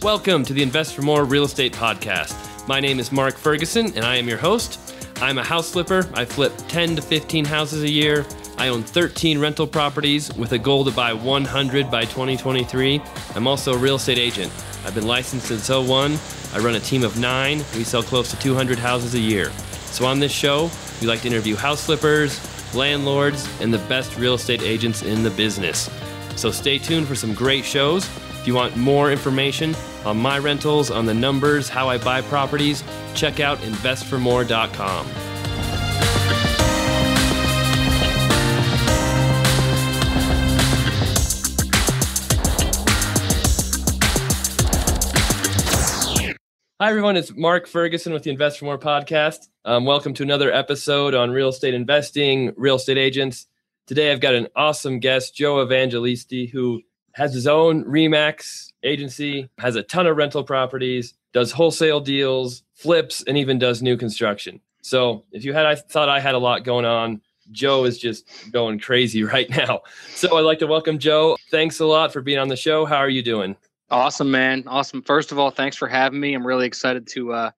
Welcome to the Invest for More Real Estate Podcast. My name is Mark Ferguson, and I am your host. I'm a house flipper. I flip 10 to 15 houses a year. I own 13 rental properties with a goal to buy 100 by 2023. I'm also a real estate agent. I've been licensed since '01. I run a team of 9. We sell close to 200 houses a year. So on this show, we like to interview house flippers, landlords, and the best real estate agents in the business. So stay tuned for some great shows. If you want more information on my rentals, on the numbers, how I buy properties, check out investformore.com. Hi, everyone. It's Mark Ferguson with the Invest for More podcast. Welcome to another episode on real estate investing, real estate agents. Today, I've got an awesome guest, Joe Evangelisti, who has his own RE/MAX agency, has a ton of rental properties, does wholesale deals, flips, and even does new construction. So if I thought I had a lot going on, Joe is just going crazy right now. So I'd like to welcome Joe. Thanks a lot for being on the show. How are you doing? Awesome, man. Awesome. First of all, thanks for having me. I'm really excited to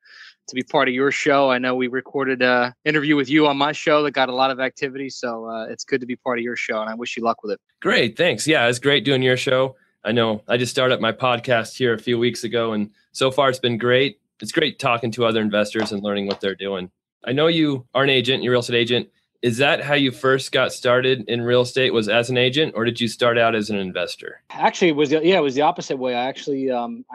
be part of your show. I know we recorded an interview with you on my show that got a lot of activity. So it's good to be part of your show, and I wish you luck with it. Great. Thanks. Yeah, it's great doing your show. I know I just started my podcast here a few weeks ago, and so far it's been great. It's great talking to other investors and learning what they're doing. I know you are an agent, you're a real estate agent. Is that how you first got started in real estate, was as an agent, or did you start out as an investor? Actually, it was the opposite way. I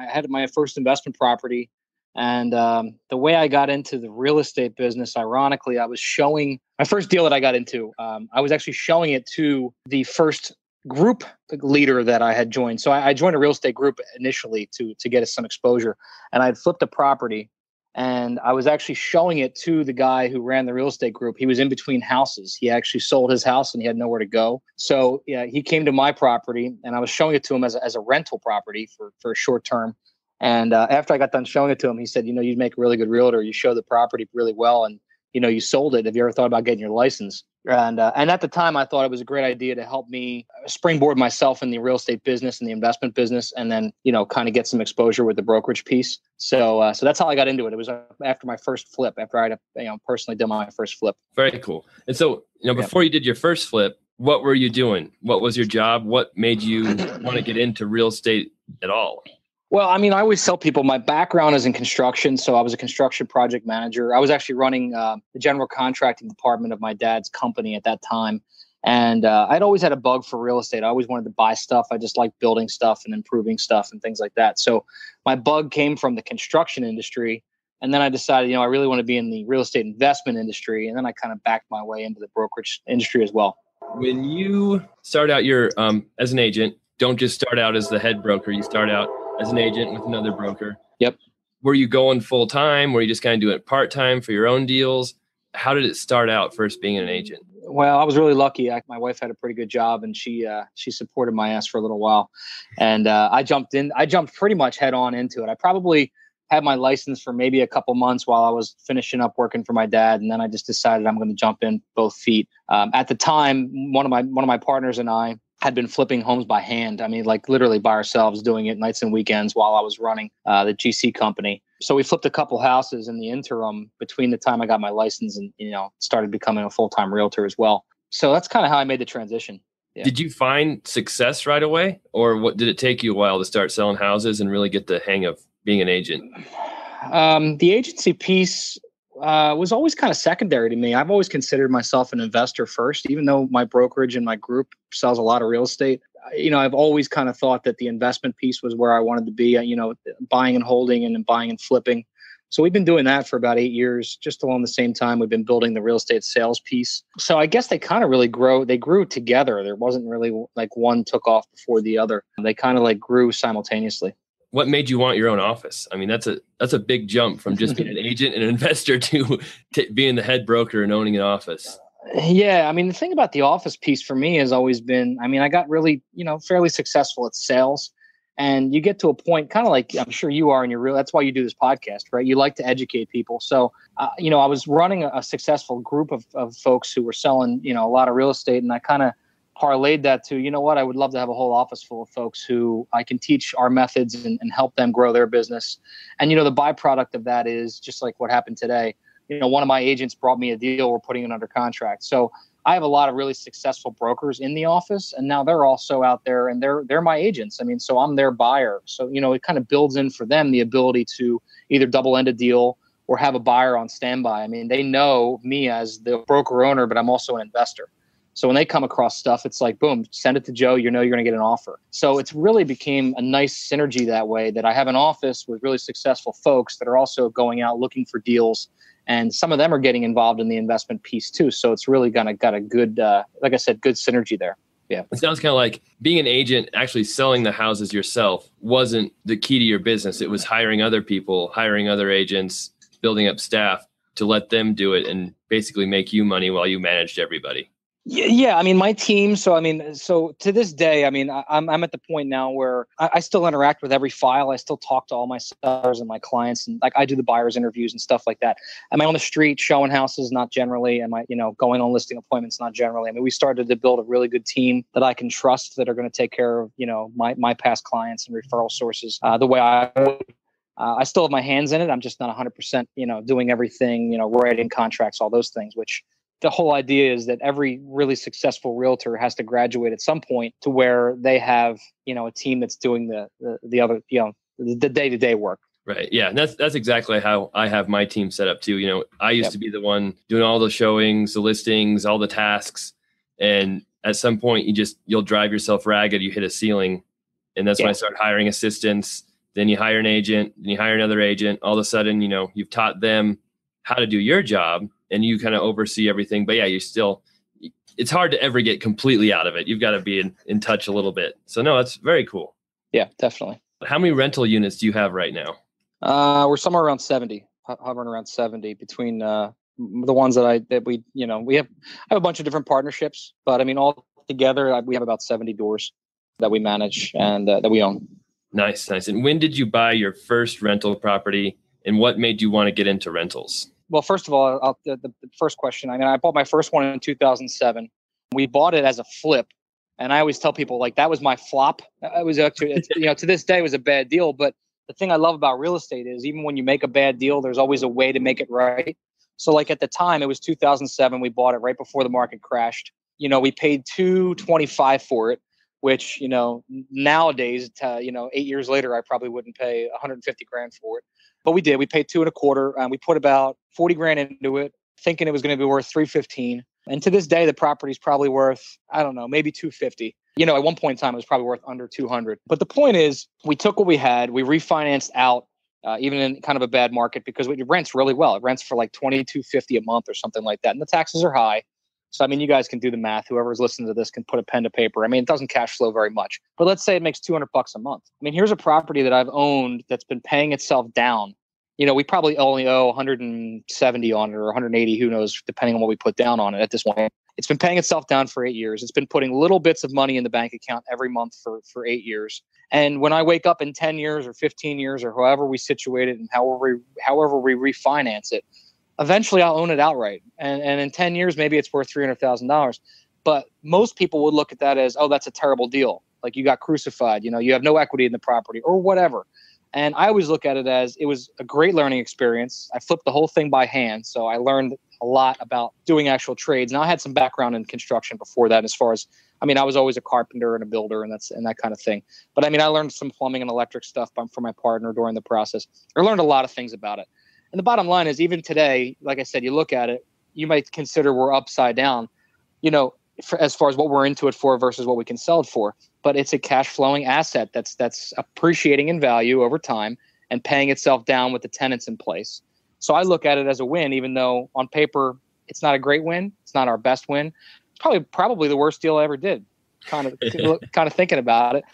had my first investment property, and the way I got into the real estate business, ironically, I was showing my first deal that I got into. I was actually showing it to the first group leader that I had joined. So I joined a real estate group initially to get us some exposure, and I had flipped a property. And I was actually showing it to the guy who ran the real estate group. He was in between houses. He actually sold his house and he had nowhere to go. So yeah, he came to my property and I was showing it to him as a rental property for a short term. And after I got done showing it to him, he said, you'd make a really good realtor. You show the property really well. And, you sold it. Have you ever thought about getting your license? And at the time, I thought it was a great idea to help me springboard myself in the real estate business and the investment business, and then, kind of get some exposure with the brokerage piece. So that's how I got into it. It was after my first flip, after I had, personally done my first flip. Very cool. And so, before you did your first flip, what were you doing? What was your job? What made you want to get into real estate at all? Well, I always tell people my background is in construction. So I was a construction project manager. I was actually running the general contracting department of my dad's company at that time. And I'd always had a bug for real estate. I always wanted to buy stuff. I just liked building stuff and improving stuff and things like that. So my bug came from the construction industry. And then I decided, I really want to be in the real estate investment industry. And then I kind of backed my way into the brokerage industry as well. When you start out as an agent, don't just start out as the head broker. You start out as an agent with another broker. Yep. Were you going full time? Were you just kind of doing it part time for your own deals? How did it start out first being an agent? Well, I was really lucky. My wife had a pretty good job, and she supported my ass for a little while. And I jumped pretty much head on into it. I probably had my license for maybe a couple months while I was finishing up working for my dad, and then I just decided I'm going to jump in both feet. At the time, one of my partners and I had been flipping homes by hand. Literally by ourselves, doing it nights and weekends while I was running the GC company. So we flipped a couple houses in the interim between the time I got my license and, started becoming a full-time realtor as well. So that's kind of how I made the transition. Yeah. Did you find success right away, or did it take you a while to start selling houses and really get the hang of being an agent? The agency piece was always kind of secondary to me. I've always considered myself an investor first, even though my brokerage and my group sells a lot of real estate. I've always kind of thought that the investment piece was where I wanted to be, buying and holding and then buying and flipping. So we've been doing that for about 8 years. Just along the same time, we've been building the real estate sales piece. So I guess they kind of really grew together. There wasn't really like one took off before the other. They kind of grew simultaneously. What made you want your own office? That's a big jump from just being an agent and an investor to being the head broker and owning an office. Yeah. The thing about the office piece for me has always been, I got really, fairly successful at sales, and you get to a point kind of like I'm sure you are in your real, that's why you do this podcast, right? You like to educate people. So, I was running a successful group of folks who were selling, a lot of real estate, and I kind of parlayed that to, you know what, I would love to have a whole office full of folks who I can teach our methods and help them grow their business. And, the byproduct of that is just like what happened today. One of my agents brought me a deal. We're putting it under contract. So I have a lot of really successful brokers in the office, and now they're also out there and they're my agents. So I'm their buyer. So, it kind of builds in for them the ability to either double end a deal or have a buyer on standby. They know me as the broker owner, but I'm also an investor. So when they come across stuff, it's like, boom, send it to Joe. You're going to get an offer. So it's really became a nice synergy that way, that I have an office with really successful folks that are also going out looking for deals. And some of them are getting involved in the investment piece too. So it's really got a good, like I said, good synergy there. Yeah. It sounds kind of like being an agent, actually selling the houses yourself wasn't the key to your business. It was hiring other people, hiring other agents, building up staff to let them do it and basically make you money while you managed everybody. Yeah. My team. So to this day, I'm at the point now where I still interact with every file. I still talk to all my sellers and my clients, and like I do the buyers interviews and stuff like that. Am I on the street showing houses? Not generally. Am I, going on listing appointments? Not generally. We started to build a really good team that I can trust, that are going to take care of, my past clients and referral sources the way I would. I still have my hands in it. I'm just not 100%, doing everything, writing contracts, all those things, which the whole idea is that every really successful realtor has to graduate at some point to where they have, a team that's doing the other, the day-to-day work. Right. Yeah. And that's exactly how I have my team set up too. I used to be the one doing all the showings, the listings, all the tasks. And at some point you'll drive yourself ragged. You hit a ceiling. And that's when I started hiring assistants. Then you hire an agent, then you hire another agent. All of a sudden, you've taught them how to do your job and you kind of oversee everything. But yeah, it's hard to ever get completely out of it. You've got to be in touch a little bit. So no, that's very cool. Yeah, definitely. How many rental units do you have right now? We're somewhere around 70, hovering around 70 between the ones I have a bunch of different partnerships, but all together we have about 70 doors that we manage and that we own. Nice. And when did you buy your first rental property, and what made you want to get into rentals? Well, first of all, the first question, I bought my first one in 2007. We bought it as a flip. And I always tell people, like, that was my flop. It was actually, to this day, it was a bad deal. But the thing I love about real estate is even when you make a bad deal, there's always a way to make it right. So like at the time, it was 2007. We bought it right before the market crashed. We paid $225 for it, which, nowadays, 8 years later, I probably wouldn't pay $150,000 for it. But we did. We paid $225, and we put about $40,000 into it, thinking it was going to be worth $315. And to this day, the property's probably worth, I don't know, maybe $250. At one point in time, it was probably worth under $200. But the point is, we took what we had, we refinanced out, even in kind of a bad market, because it rents really well. It rents for like $22.50 a month or something like that, and the taxes are high. So, you guys can do the math. Whoever's listening to this can put a pen to paper. It doesn't cash flow very much, but let's say it makes $200 a month. Here's a property that I've owned that's been paying itself down. We probably only owe 170 on it or 180, who knows, depending on what we put down on it at this point. It's been paying itself down for 8 years. It's been putting little bits of money in the bank account every month for 8 years. And when I wake up in 10 years or 15 years or however we situate it and however we refinance it, eventually I'll own it outright. And in 10 years, maybe it's worth $300,000. But most people would look at that as, oh, that's a terrible deal. Like you got crucified, you have no equity in the property or whatever. And I always look at it as it was a great learning experience. I flipped the whole thing by hand. So I learned a lot about doing actual trades. Now I had some background in construction before that, as far as, I was always a carpenter and a builder and that kind of thing. But I learned some plumbing and electric stuff from my partner during the process. I learned a lot of things about it. And the bottom line is, even today, like I said, you look at it, you might consider we're upside down, as far as what we're into it for versus what we can sell it for. But it's a cash flowing asset that's appreciating in value over time and paying itself down with the tenants in place. So I look at it as a win, even though on paper it's not a great win. It's not our best win. It's probably the worst deal I ever did. Kind of thinking about it.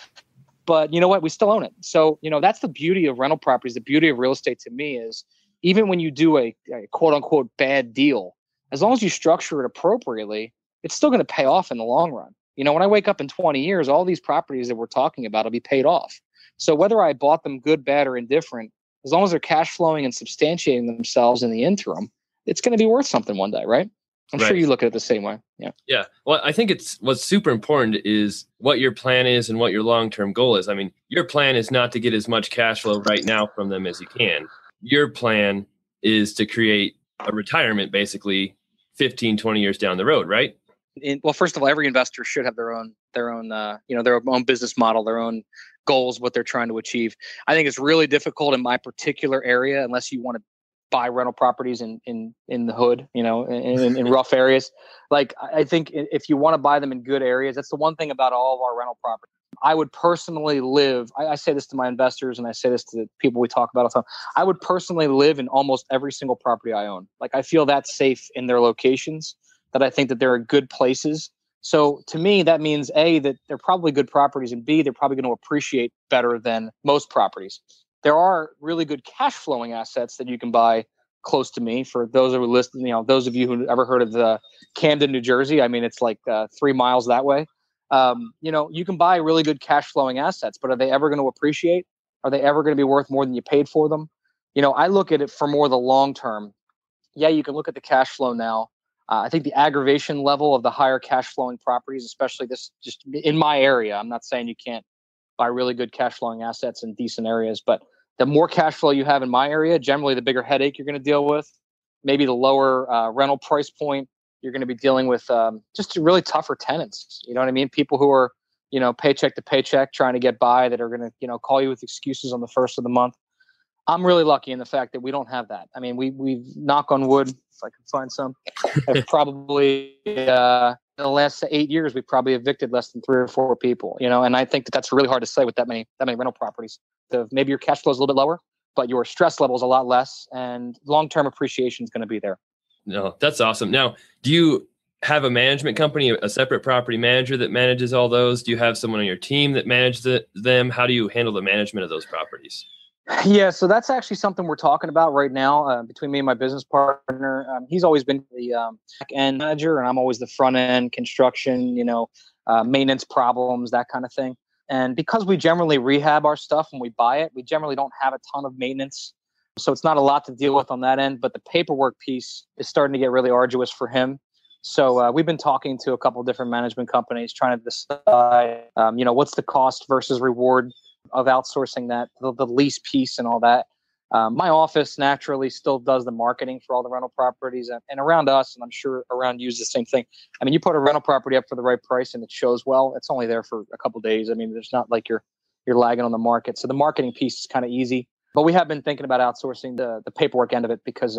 But you know what? We still own it. So, that's the beauty of rental properties. The beauty of real estate to me is, even when you do a quote unquote bad deal, as long as you structure it appropriately, it's still going to pay off in the long run. When I wake up in 20 years, all these properties that we're talking about will be paid off. So whether I bought them good, bad, or indifferent, as long as they're cash flowing and substantiating themselves in the interim, it's going to be worth something one day, right? I'm sure you look at it the same way. Yeah. Yeah. Well, I think what's super important is what your plan is and what your long-term goal is. I mean, your plan is not to get as much cash flow right now from them as you can. Your plan is to create a retirement basically 15, 20 years down the road, right? Well, first of all, every investor should have their own, their own business model, their own goals, what they're trying to achieve. I think it's really difficult in my particular area, unless you want to buy rental properties in the hood, in rough areas. Like, I think if you want to buy them in good areas, that's the one thing about all of our rental properties. I would personally live, I say this to my investors and I say this to the people we talk about all the time. I would personally live in almost every single property I own. Like, I feel that safe in their locations, that I think that they're good places. So to me, that means A, that they're probably good properties, and B, they're probably going to appreciate better than most properties. There are really good cash flowing assets that you can buy close to me. For those who are listening, those of you who ever heard of the Camden, New Jersey, I mean, it's like 3 miles that way. You can buy really good cash flowing assets, but are they ever going to appreciate? Are they ever going to be worth more than you paid for them? I look at it for more the long term. Yeah, you can look at the cash flow now. I think the aggravation level of the higher cash flowing properties, especially this just in my area, I'm not saying you can't buy really good cash flowing assets in decent areas, but the more cash flow you have in my area, generally the bigger headache you're going to deal with, maybe the lower rental price point. You're going to be dealing with just really tougher tenants. You know what I mean? People who are, paycheck to paycheck trying to get by, that are going to, call you with excuses on the first of the month. I'm really lucky in the fact that we don't have that. I mean, we've knock on wood, if I can find some, have probably in the last 8 years, we've probably evicted less than 3 or 4 people, and I think that's really hard to say with that many rental properties. Maybe your cash flow is a little bit lower, but your stress level is a lot less, and long-term appreciation is going to be there. No, that's awesome. Now, do you have a management company, a separate property manager that manages all those? Do you have someone on your team that manages them? How do you handle the management of those properties? Yeah, so that's actually something we're talking about right now between me and my business partner. He's always been the back end manager, and I'm always the front end construction, maintenance problems, that kind of thing. And because we generally rehab our stuff when we buy it, we generally don't have a ton of maintenance. So it's not a lot to deal with on that end, but the paperwork piece is starting to get really arduous for him. So we've been talking to a couple of different management companies trying to decide, what's the cost versus reward of outsourcing that, the lease piece and all that. My office naturally still does the marketing for all the rental properties, and around us, and I'm sure around you is the same thing. I mean, you put a rental property up for the right price and it shows well, it's only there for a couple of days. I mean, there's not like you're lagging on the market. So the marketing piece is kind of easy. But we have been thinking about outsourcing the paperwork end of it, because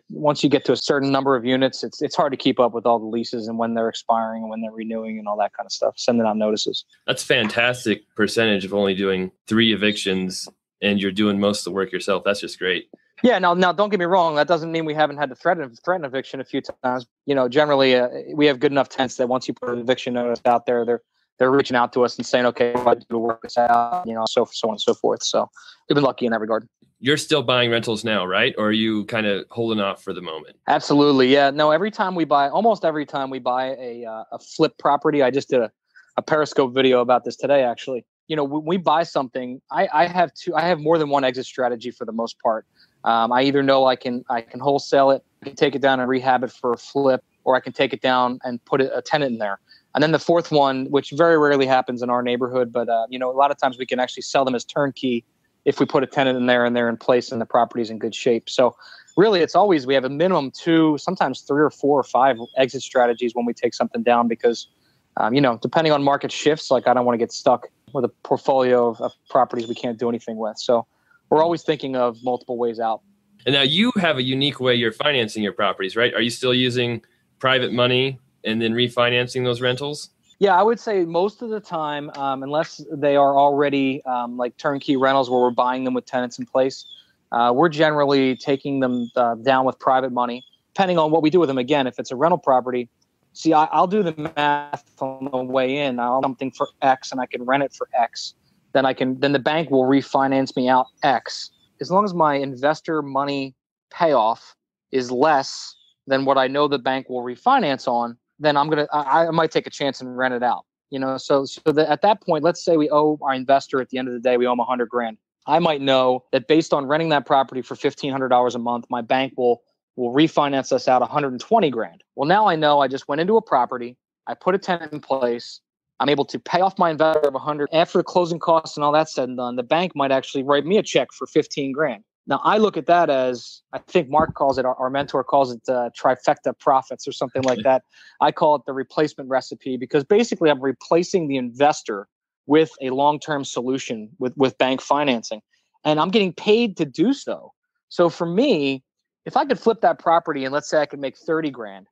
once you get to a certain number of units, it's hard to keep up with all the leases and when they're expiring and when they're renewing and all that kind of stuff, sending out notices. That's fantastic percentage of only doing 3 evictions, and you're doing most of the work yourself. That's just great. Yeah. Now, don't get me wrong. That doesn't mean we haven't had to threaten eviction a few times. Generally, we have good enough tenants that once you put an eviction notice out there, they're reaching out to us and saying, okay, I'd like to work this out, so on and so forth. So we've been lucky in that regard. You're still buying rentals now, right? Or are you kind of holding off for the moment? Absolutely. Yeah. No, almost every time we buy a flip property, I just did a Periscope video about this today, actually. When we buy something, I have more than one exit strategy for the most part. I either know I can wholesale it, I can take it down and rehab it for a flip, or I can take it down and put a tenant in there. And then the fourth one, which very rarely happens in our neighborhood, but a lot of times we can actually sell them as turnkey if we put a tenant in there and they're in place and the property's in good shape. So really, we have a minimum 2, sometimes 3 or 4 or 5 exit strategies when we take something down, because depending on market shifts, like I don't want to get stuck with a portfolio of properties we can't do anything with. So we're always thinking of multiple ways out. And now you have a unique way you're financing your properties, right? Are you still using private money and then refinancing those rentals? Yeah, I would say most of the time, unless they are already like turnkey rentals where we're buying them with tenants in place, we're generally taking them down with private money, depending on what we do with them. Again, if it's a rental property, I'll do the math on the way in. I'll something for X and I can rent it for X. Then the bank will refinance me out X. As long as my investor money payoff is less than what I know the bank will refinance on, then I might take a chance and rent it out. So at that point, let's say we owe our investor at the end of the day, we owe them $100,000. I might know that based on renting that property for $1,500 a month, my bank will will refinance us out 120 grand. Well, now I know I just went into a property. I put a tenant in place. I'm able to pay off my investor of 100. After the closing costs and all that said and done, the bank might actually write me a check for 15 grand. Now, I look at that as, I think Mark calls it, our mentor calls it trifecta profits or something like that. I call it the replacement recipe, because basically I'm replacing the investor with a long-term solution with bank financing. And I'm getting paid to do so. So for me, if I could flip that property and let's say I could make 30 grand,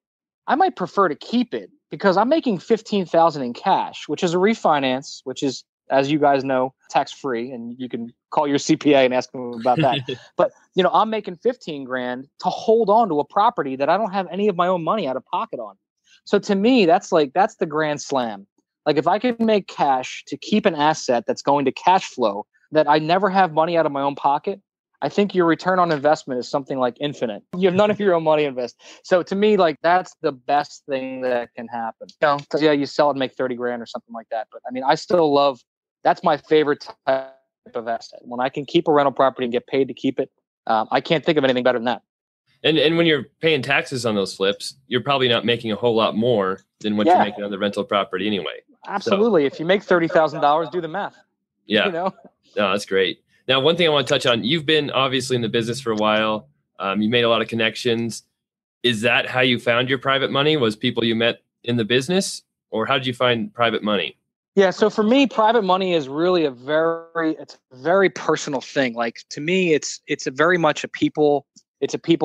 I might prefer to keep it because I'm making 15,000 in cash, which is a refinance, which is, as you guys know, tax-free, and you can call your CPA and ask them about that. But, I'm making 15 grand to hold on to a property that I don't have any of my own money out of pocket on. So to me, that's the grand slam. Like if I could make cash to keep an asset that's going to cash flow that I never have money out of my own pocket, I think your return on investment is something like infinite. You have none of your own money invest. So to me, like that's the best thing that can happen. Yeah, you sell it and make 30 grand or something like that. But I mean, I still love, that's my favorite type of asset. When I can keep a rental property and get paid to keep it, I can't think of anything better than that. And when you're paying taxes on those flips, you're probably not making a whole lot more than what you're making on the rental property anyway. Absolutely. So, if you make $30,000, do the math. Yeah. No, that's great. Now, one thing I want to touch on, you've been obviously in the business for a while. You made a lot of connections. Is that how you found your private money? Was people you met in the business, or how did you find private money? Yeah. So for me, private money is really it's a very personal thing. Like to me, it's very much a people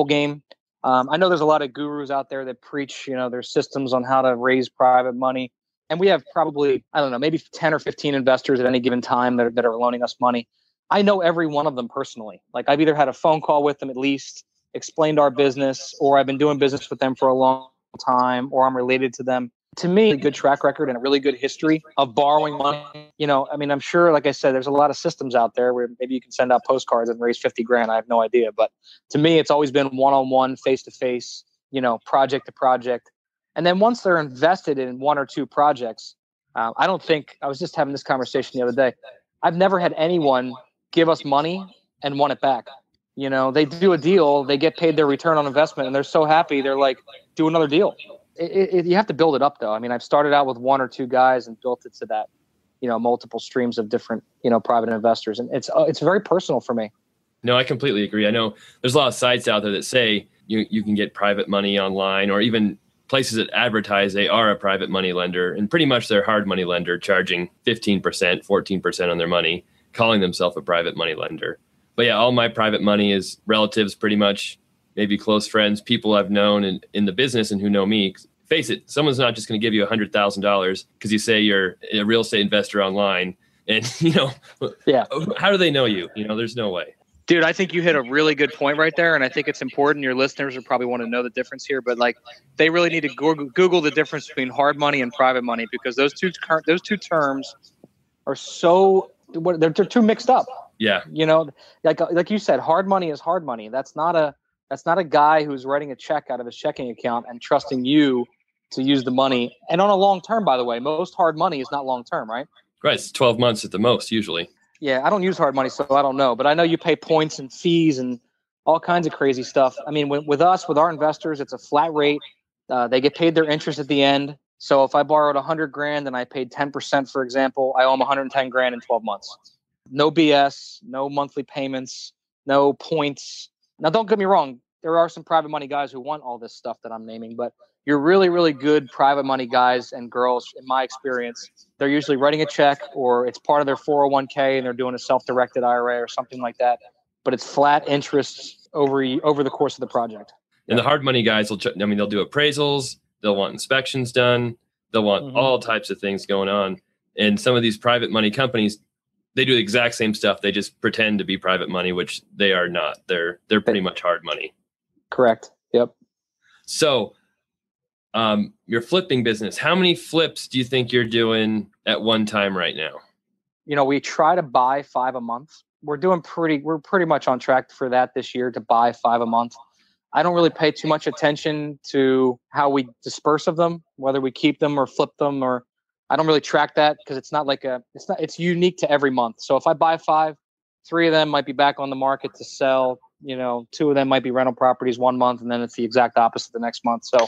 game. I know there's a lot of gurus out there that preach, their systems on how to raise private money. And we have probably, I don't know, maybe 10 or 15 investors at any given time that are loaning us money. I know every one of them personally. Like I've either had a phone call with them at least, explained our business, or I've been doing business with them for a long time, or I'm related to them. To me, a good track record and a really good history of borrowing money. I'm sure, like I said, there's a lot of systems out there where maybe you can send out postcards and raise 50 grand. I have no idea. But to me, it's always been one-on-one, face-to-face, project to project. And then once they're invested in one or two projects, I was just having this conversation the other day. I've never had anyone give us money and want it back. They do a deal, they get paid their return on investment, and they're so happy. They're like, do another deal. You have to build it up, though. I mean, I've started out with one or two guys and built it to that, multiple streams of different, private investors. And it's very personal for me. No, I completely agree. I know there's a lot of sites out there that say you can get private money online, or even places that advertise they are a private money lender, and pretty much they're hard money lender, charging 15%, 14% on their money, calling themselves a private money lender. But yeah, all my private money is relatives, pretty much, maybe close friends, people I've known in the business and who know me. Face it, someone's not just going to give you $100,000 because you say you're a real estate investor online. And, how do they know you? There's no way. Dude, I think you hit a really good point right there. And I think it's important. Your listeners would probably want to know the difference here. But they really need to Google the difference between hard money and private money, because those two terms are they're too mixed up. Yeah. Like you said, hard money is hard money. That's not a guy who's writing a check out of his checking account and trusting you to use the money. And on a long term, by the way, most hard money is not long term, right? Right. It's 12 months at the most, usually. Yeah, I don't use hard money, so I don't know. But I know you pay points and fees and all kinds of crazy stuff. I mean, with our investors, it's a flat rate. They get paid their interest at the end. So if I borrowed 100 grand and I paid 10%, for example, I owe them 110 grand in 12 months. No BS, no monthly payments, no points. Now, don't get me wrong. There are some private money guys who want all this stuff that I'm naming, but you're really, really good private money guys and girls, in my experience. They're usually writing a check, or it's part of their 401k and they're doing a self-directed IRA or something like that. But it's flat interest over the course of the project. And the hard money guys they'll do appraisals. They'll want inspections done. They'll want all types of things going on. And some of these private money companies, they do the exact same stuff. They just pretend to be private money, which they are not. They're pretty much hard money. Correct. Yep. So your flipping business, how many flips do you think you're doing at one time right now? We try to buy 5 a month. We're pretty much on track for that this year, to buy 5 a month. I don't really pay too much attention to how we disperse of them, whether we keep them or flip them, or I don't really track that, because it's unique to every month. So if I buy 5, 3 of them might be back on the market to sell, Two of them might be rental properties one month, and then it's the exact opposite the next month. So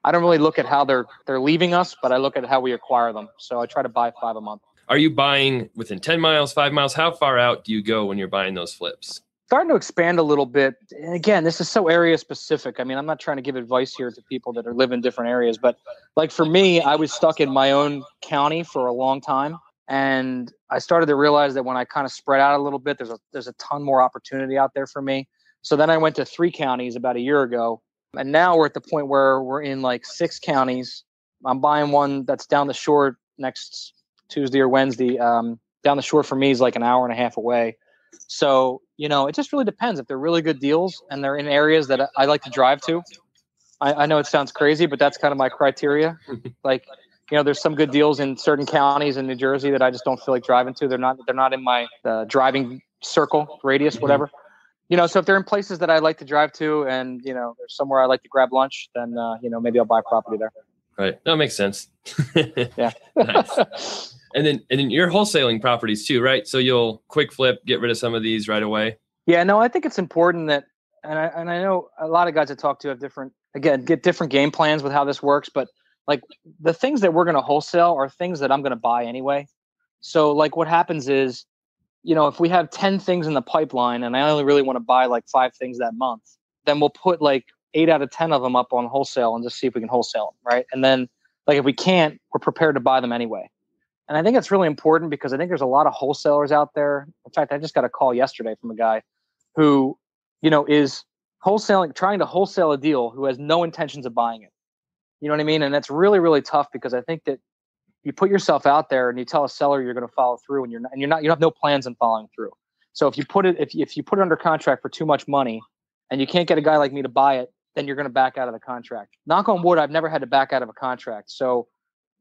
I don't really look at how they're leaving us, but I look at how we acquire them. So I try to buy 5 a month. Are you buying within 10 miles, 5 miles? How far out do you go when you're buying those flips? Starting to expand a little bit. And again, this is so area specific. I mean, I'm not trying to give advice here to people that live in different areas, but like for me, I was stuck in my own county for a long time. And I started to realize that when I kind of spread out a little bit, there's a ton more opportunity out there for me. So then I went to 3 counties about a year ago. And now we're at the point where we're in like 6 counties. I'm buying one that's down the shore next Tuesday or Wednesday. Down the shore for me is like an hour and a half away. So, it just really depends. If they're really good deals and they're in areas that I like to drive to. I know it sounds crazy, but that's kind of my criteria. Like, there's some good deals in certain counties in New Jersey that I just don't feel like driving to. They're not in my driving circle, radius, whatever. So if they're in places that I like to drive to and, there's somewhere I like to grab lunch, then, maybe I'll buy property there. Right. That makes sense. Yeah. Nice. And then you're wholesaling properties too, right? So you'll quick flip, get rid of some of these right away. Yeah, no, I think it's important that, and I know a lot of guys I talk to have get different game plans with how this works, but like the things that we're going to wholesale are things that I'm going to buy anyway. So like what happens is, if we have 10 things in the pipeline and I only really want to buy like 5 things that month, then we'll put like 8 out of 10 of them up on wholesale and just see if we can wholesale them, right? And then like if we can't, we're prepared to buy them anyway. And I think that's really important because I think there's a lot of wholesalers out there. In fact, I just got a call yesterday from a guy who, is trying to wholesale a deal who has no intentions of buying it. You know what I mean? And that's really, really tough because I think that you put yourself out there and you tell a seller you're going to follow through and you have no plans on following through. So if you put it under contract for too much money and you can't get a guy like me to buy it, then you're going to back out of the contract. Knock on wood, I've never had to back out of a contract. So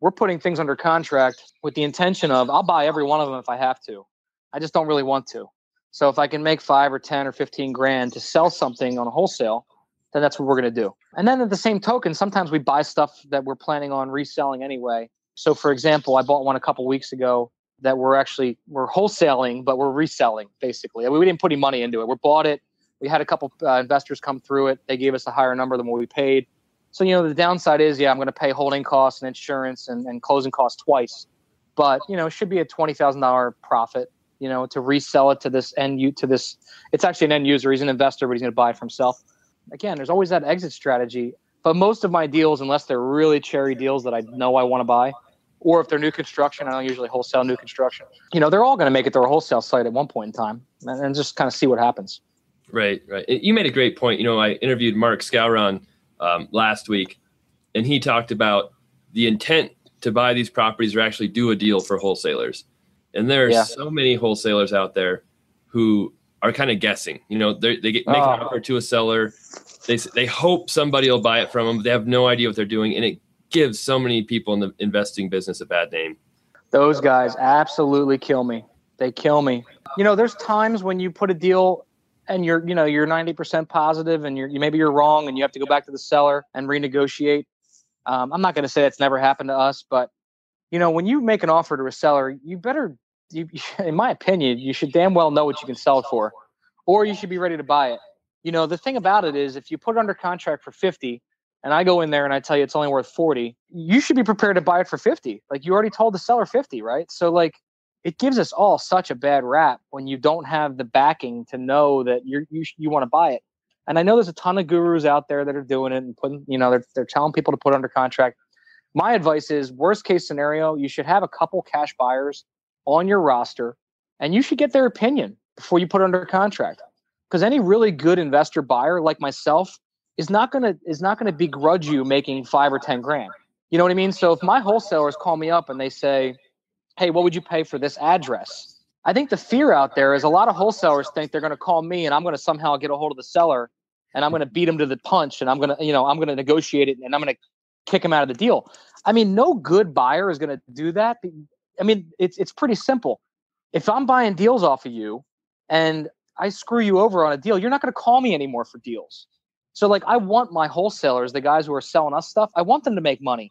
we're putting things under contract with the intention of I'll buy every one of them if I have to. I just don't really want to. So if I can make 5 or 10 or 15 grand to sell something on a wholesale, then that's what we're going to do. And then at the same token, sometimes we buy stuff that we're planning on reselling anyway. So for example, I bought one a couple weeks ago that we're wholesaling, but we're reselling basically. I mean, we didn't put any money into it. We bought it. We had a couple investors come through it. They gave us a higher number than what we paid. So, the downside is, I'm going to pay holding costs and insurance and closing costs twice. But, it should be a $20,000 profit, to resell it to this it's actually an end user. He's an investor, but he's going to buy it for himself. Again, there's always that exit strategy. But most of my deals, unless they're really cherry deals that I know I want to buy, or if they're new construction, I don't usually wholesale new construction. They're all going to make it to a wholesale site at one point in time and just kind of see what happens. Right. You made a great point. I interviewed Mark Scouron last week, and he talked about the intent to buy these properties or actually do a deal for wholesalers. And there are so many wholesalers out there who are kind of guessing. They make an offer to a seller. They hope somebody will buy it from them. They have no idea what they're doing, and it gives so many people in the investing business a bad name. Those guys absolutely kill me. They kill me. There's times when you put a deal and you're 90% positive and maybe you're wrong and you have to go back to the seller and renegotiate. I'm not going to say that's never happened to us, but when you make an offer to a seller, in my opinion, you should damn well know what you can sell it for, or you should be ready to buy it. The thing about it is if you put it under contract for 50 and I go in there and I tell you it's only worth 40, you should be prepared to buy it for 50. Like you already told the seller 50, right? So like it gives us all such a bad rap when you don't have the backing to know that you want to buy it. And I know there's a ton of gurus out there that are doing it and putting, they're telling people to put under contract. My advice is worst case scenario, you should have a couple cash buyers on your roster and you should get their opinion before you put it under contract. Because any really good investor buyer like myself is not gonna begrudge you making 5 or 10 grand. You know what I mean? So if my wholesalers call me up and they say, hey, what would you pay for this address? I think the fear out there is a lot of wholesalers think they're going to call me and I'm going to somehow get a hold of the seller and I'm going to beat him to the punch and I'm going to negotiate it and I'm going to kick him out of the deal. I mean, no good buyer is going to do that. I mean, it's pretty simple. If I'm buying deals off of you and I screw you over on a deal, you're not going to call me anymore for deals. So like, I want my wholesalers, the guys who are selling us stuff, I want them to make money.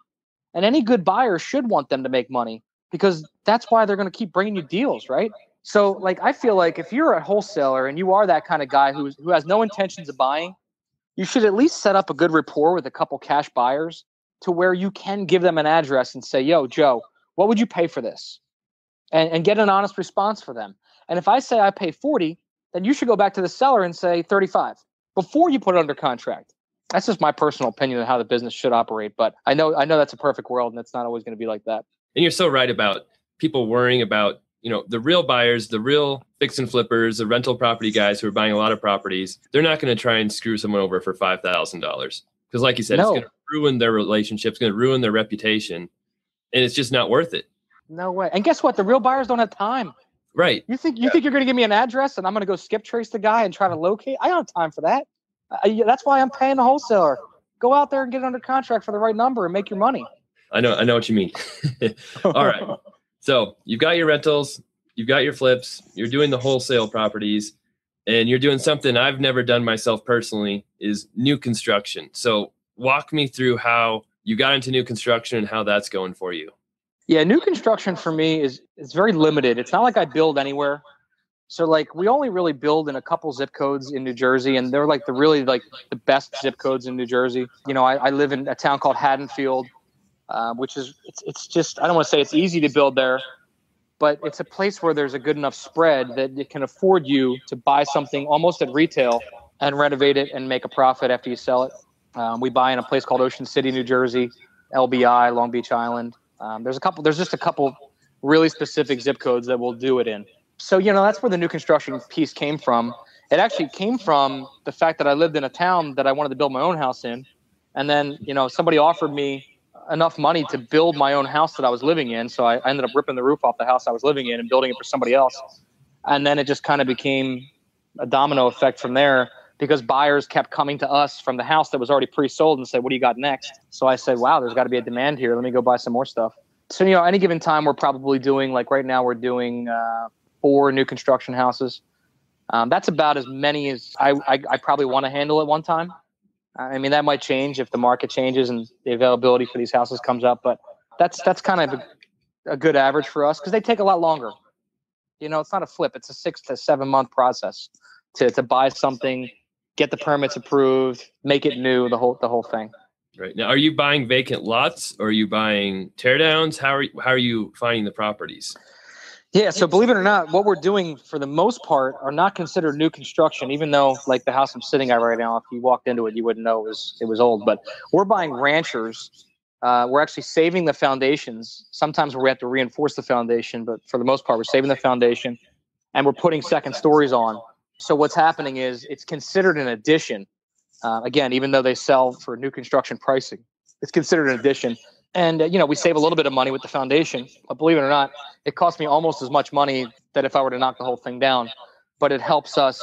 And any good buyer should want them to make money because that's why they're going to keep bringing you deals, right? So like, I feel like if you're a wholesaler and you are that kind of guy who has no intentions of buying, you should at least set up a good rapport with a couple cash buyers to where you can give them an address and say, yo, Joe, what would you pay for this? And get an honest response for them. And if I say I pay 40, then you should go back to the seller and say 35 before you put it under contract. That's just my personal opinion of how the business should operate. But I know that's a perfect world, and it's not always going to be like that. And you're so right about people worrying about, the real buyers, the real fix and flippers, the rental property guys who are buying a lot of properties. They're not going to try and screw someone over for $5,000 because, like you said, It's going to ruin their relationship. It's going to ruin their reputation, and it's just not worth it. No way. And guess what? The real buyers don't have time. Right. You think you're going to give me an address and I'm going to go skip trace the guy and try to locate? I don't have time for that. That's why I'm paying the wholesaler. Go out there and get it under contract for the right number and make your money. I know what you mean. All right. So you've got your rentals, you've got your flips, you're doing the wholesale properties, and you're doing something I've never done myself personally, is new construction. So walk me through how you got into new construction and how that's going for you. Yeah, new construction for me is very limited. It's not like I build anywhere. So like we only really build in a couple zip codes in New Jersey, and they're like the best zip codes in New Jersey. I live in a town called Haddonfield, which is it's just, I don't want to say it's easy to build there, but it's a place where there's a good enough spread that it can afford you to buy something almost at retail and renovate it and make a profit after you sell it. We buy in a place called Ocean City, New Jersey, LBI, Long Beach Island. There's just a couple really specific zip codes that we'll do it in. So, that's where the new construction piece came from. It actually came from the fact that I lived in a town that I wanted to build my own house in. And then, somebody offered me enough money to build my own house that I was living in. So I ended up ripping the roof off the house I was living in and building it for somebody else. And then it just kind of became a domino effect from there, because buyers kept coming to us from the house that was already pre-sold and said, what do you got next? So I said, wow, there's got to be a demand here. Let me go buy some more stuff. So, any given time, we're probably doing, like right now, we're doing 4 new construction houses. That's about as many as I probably want to handle at one time. I mean, that might change if the market changes and the availability for these houses comes up, but that's kind of a good average for us, because they take a lot longer. It's not a flip. It's a 6 to 7 month process to buy something, get the permits approved, make it new, the whole thing. Right. Now, are you buying vacant lots, or are you buying teardowns? How are you finding the properties? Yeah, so believe it or not, what we're doing for the most part are not considered new construction, even though like the house I'm sitting at right now, if you walked into it, you wouldn't know it was old. But we're buying ranchers. We're actually saving the foundations. Sometimes we have to reinforce the foundation, but for the most part, we're saving the foundation and we're putting second stories on. So what's happening is it's considered an addition. Again, even though they sell for new construction pricing, it's considered an addition. And, we save a little bit of money with the foundation, but believe it or not, it costs me almost as much money that if I were to knock the whole thing down, but it helps us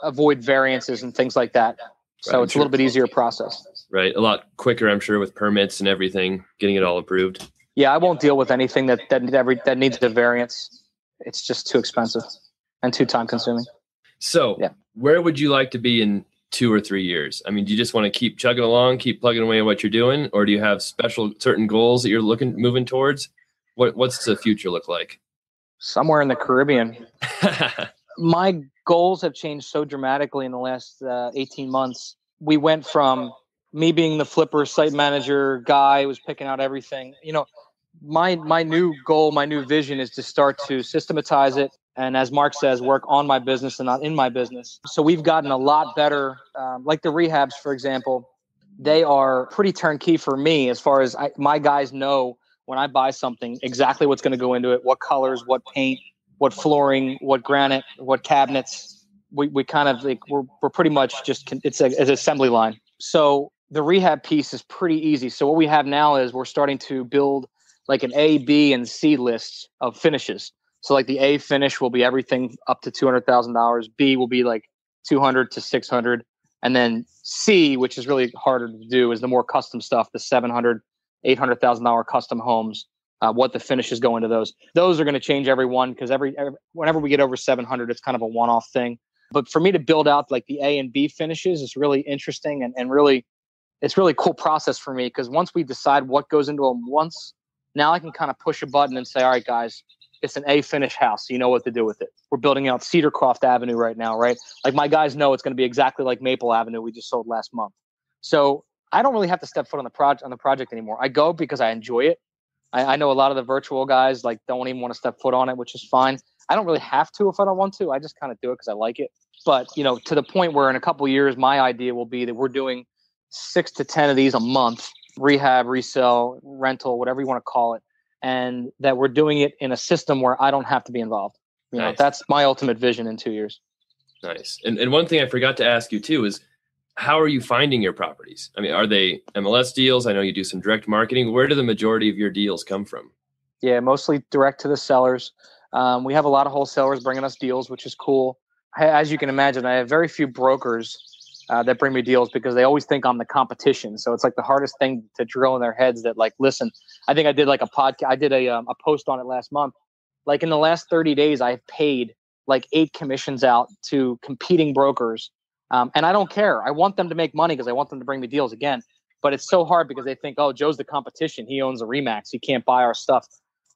avoid variances and things like that. So it's a little bit easier process. Right. A lot quicker, I'm sure, with permits and everything, getting it all approved. Yeah, I won't deal with anything that needs a variance. It's just too expensive and too time consuming. So Where would you like to be in 2 or 3 years? I mean, do you just want to keep chugging along, keep plugging away at what you're doing, or do you have certain goals that you're moving towards? What's the future look like? Somewhere in the Caribbean. My goals have changed so dramatically in the last 18 months. We went from me being the flipper site manager guy who was picking out everything. My new goal, my new vision is to start to systematize it. And as Mark says, work on my business and not in my business. So we've gotten a lot better. Like the rehabs, for example, they are pretty turnkey for me as far as my guys know when I buy something exactly what's going to go into it, what colors, what paint, what flooring, what granite, what cabinets. We kind of like we're pretty much just it's an assembly line. So the rehab piece is pretty easy. So what we have now is we're starting to build like an A, B, and C list of finishes. So like the A finish will be everything up to $200,000. B will be like 200 to 600. And then C, which is really harder to do, is the more custom stuff, the $700,000, $800,000 custom homes, what the finishes go into those. Those are going to change every one, because whenever we get over 700, it's kind of a one-off thing. But for me to build out like the A and B finishes is really interesting and really, it's really cool process for me, because once we decide what goes into them once, now I can kind of push a button and say, all right, guys, it's an A finish house. So you know what to do with it. We're building out Cedarcroft Avenue right now, right? Like my guys know it's going to be exactly like Maple Avenue we just sold last month. So I don't really have to step foot on the project anymore. I go because I enjoy it. I know a lot of the virtual guys like don't even want to step foot on it, which is fine. I don't really have to if I don't want to. I just kind of do it because I like it. But to the point where in a couple of years, my idea will be that we're doing 6 to 10 of these a month, rehab, resale, rental, whatever you want to call it. And that we're doing it in a system where I don't have to be involved. Nice. That's my ultimate vision in 2 years. Nice. And one thing I forgot to ask you too is, how are you finding your properties? I mean, are they MLS deals? I know you do some direct marketing. Where do the majority of your deals come from? Yeah, mostly direct to the sellers. We have a lot of wholesalers bringing us deals, which is cool. As you can imagine, I have very few brokers that bring me deals because they always think I'm the competition. So it's like the hardest thing to drill in their heads that like, listen, I think I did like a podcast. I did a post on it last month. Like in the last 30 days, I've paid like 8 commissions out to competing brokers. And I don't care. I want them to make money because I want them to bring me deals again. But it's so hard because they think, oh, Joe's the competition. He owns a Remax. He can't buy our stuff.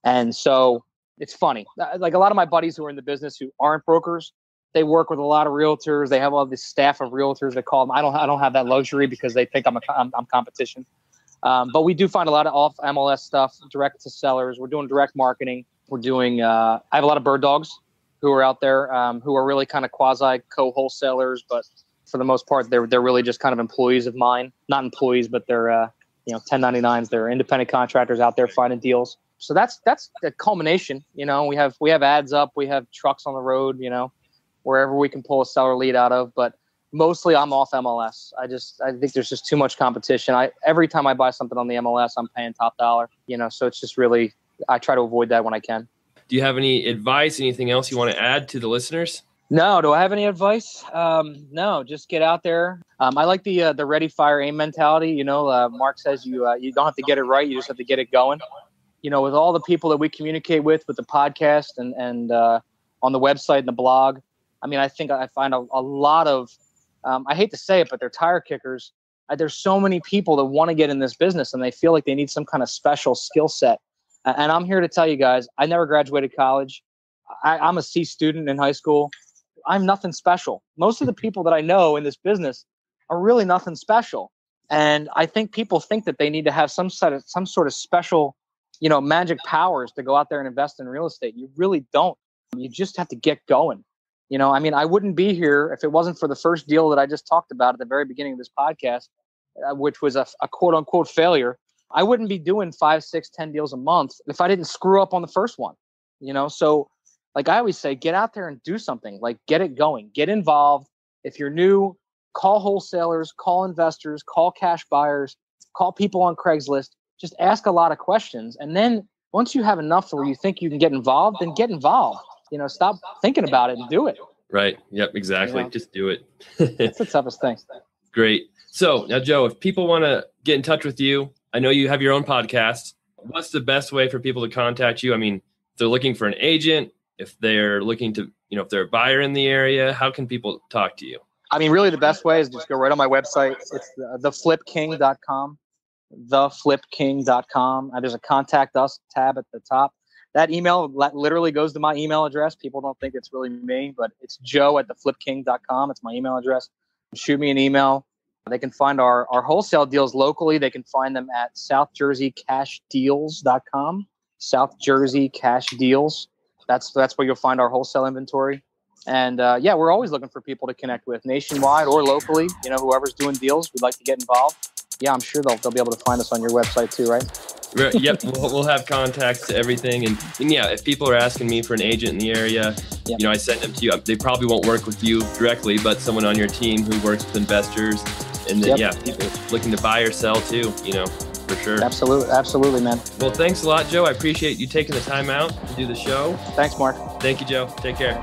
And so it's funny. Like a lot of my buddies who are in the business who aren't brokers, they work with a lot of realtors. They have all this staff of realtors. They call them. I don't have that luxury because they think I'm competition. But we do find a lot of off MLS stuff, direct to sellers. We're doing direct marketing. We're doing. I have a lot of bird dogs who are out there who are really kind of quasi co-wholesalers, but for the most part, they're really just kind of employees of mine. Not employees, but they're 1099s. They're independent contractors out there finding deals. So that's the culmination. We have ads up. We have trucks on the road. Wherever we can pull a seller lead out of, but mostly I'm off MLS. I think there's just too much competition. Every time I buy something on the MLS, I'm paying top dollar, so it's just really, I try to avoid that when I can. Do you have any advice, anything else you want to add to the listeners? No. Do I have any advice? No, just get out there. I like the ready, fire, aim mentality. Mark says you don't have to get it right. You just have to get it going. With all the people that we communicate with the podcast and on the website and the blog, I mean, I think I find a lot of, I hate to say it, but they're tire kickers. There's so many people that want to get in this business and they feel like they need some kind of special skill set. And I'm here to tell you guys, I never graduated college. I'm a C student in high school. I'm nothing special. Most of the people that I know in this business are really nothing special. And I think people think that they need to have some sort of special, magic powers to go out there and invest in real estate. You really don't. You just have to get going. I wouldn't be here if it wasn't for the first deal that I just talked about at the very beginning of this podcast, which was a quote unquote failure. I wouldn't be doing 5, 6, 10 deals a month if I didn't screw up on the first one, So like I always say, get out there and do something, like get it going, get involved. If you're new, call wholesalers, call investors, call cash buyers, call people on Craigslist, just ask a lot of questions. And then once you have enough where you think you can get involved, then get involved. Stop thinking about it and do it. Right. Yep. Exactly. Just do it. That's the toughest thing. Great. So now, Joe, if people want to get in touch with you, I know you have your own podcast. What's the best way for people to contact you? I mean, if they're looking for an agent, if they're looking to, if they're a buyer in the area, how can people talk to you? I mean, really the best way is just go right on my website. It's theflipking.com, theflipking.com. There's a contact us tab at the top. That email literally goes to my email address. People don't think it's really me, but it's joe@theflipking.com. It's my email address. Shoot me an email. They can find our wholesale deals locally. They can find them at southjerseycashdeals.com. South Jersey Cash Deals. That's where you'll find our wholesale inventory. And we're always looking for people to connect with nationwide or locally. Whoever's doing deals, we'd like to get involved. Yeah, I'm sure they'll be able to find us on your website too, right? Right. Yep. We'll have contacts to everything. And yeah, if people are asking me for an agent in the area, I send them to you. They probably won't work with you directly, but someone on your team who works with investors. And then, people looking to buy or sell too, for sure. Absolutely, man. Well, thanks a lot, Joe. I appreciate you taking the time out to do the show. Thanks, Mark. Thank you, Joe. Take care.